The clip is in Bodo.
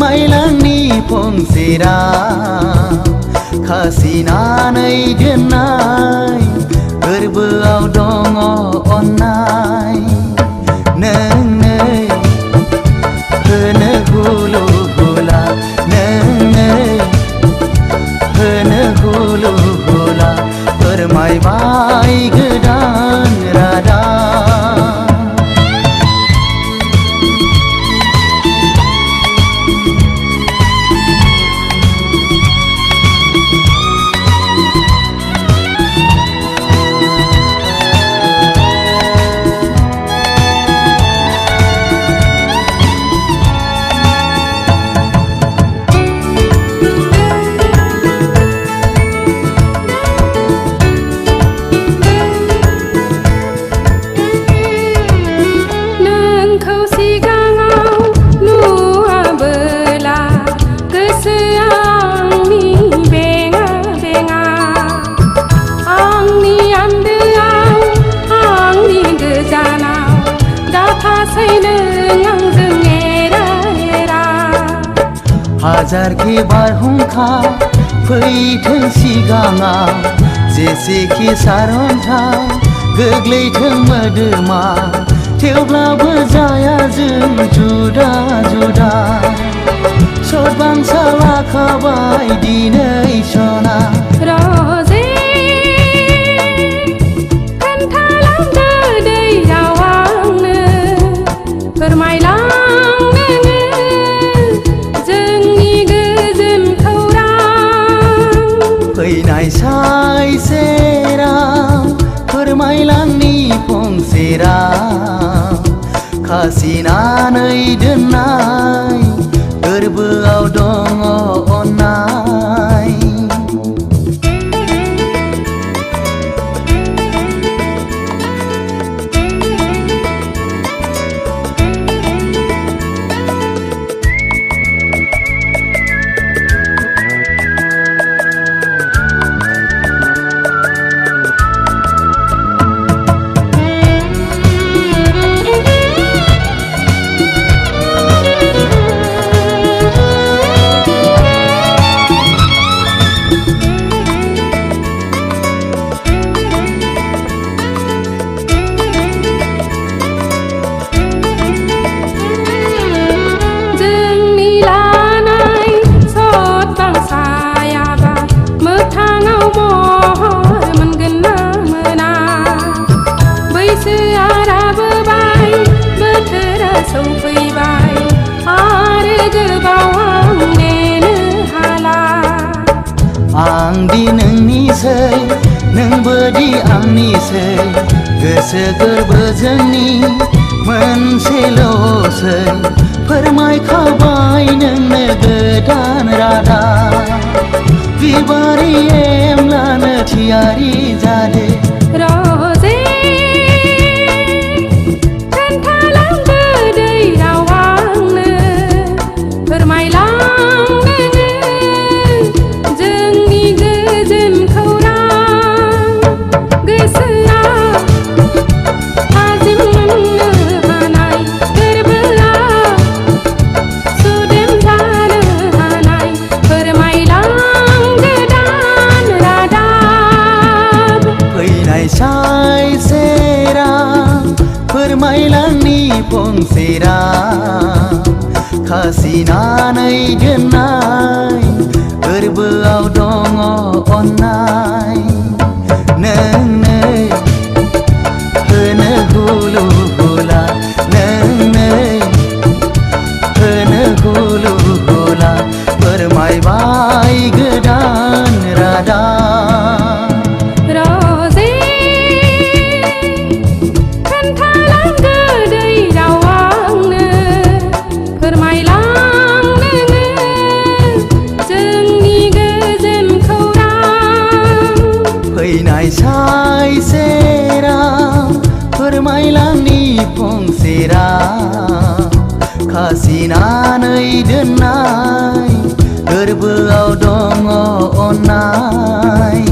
फोरमायलांनि फंसेराव खासिनानै दोननाय गोरबोआव दङ अननाय नोंनो होनो हुलु हुला नोंनो होनो हुलु हुला फोरमायबाय गोदान रादाब हाजारखि बारहुंखा फैथों सिगाङाव जेसेखि सारअन्थाइ गोग्लैथों मोदोमा थेवब्लाबो जाया जों जुदा जुदा सदबांसा लाखाबाय दिनै सना फैनाय साइसेराव फोरमायलांनि फंसेराव खासिनानै दोननाय गोरबोआव दङ अननाय आंदि नोंनिसै नोंबोदि आंनिसै गोसो गोरबो जोंनि मोनसेल'सै फोरमायखाबाय नोंनो गोदान रादाब बिबारि एमलानो थियारि जादो फोरमायलांनि फंसेराव खासिनानै दोननाय गोरबोआव दङ अननाय नोंनो होनो हुलु हुला नोंनो होनो हुलु हुला फोरमायबाय गोदान रादाब फैनाय साइसेराव फोरमायलांनि फंसेराव खासिनानै दोननाय गोरबोआव दङ अननाय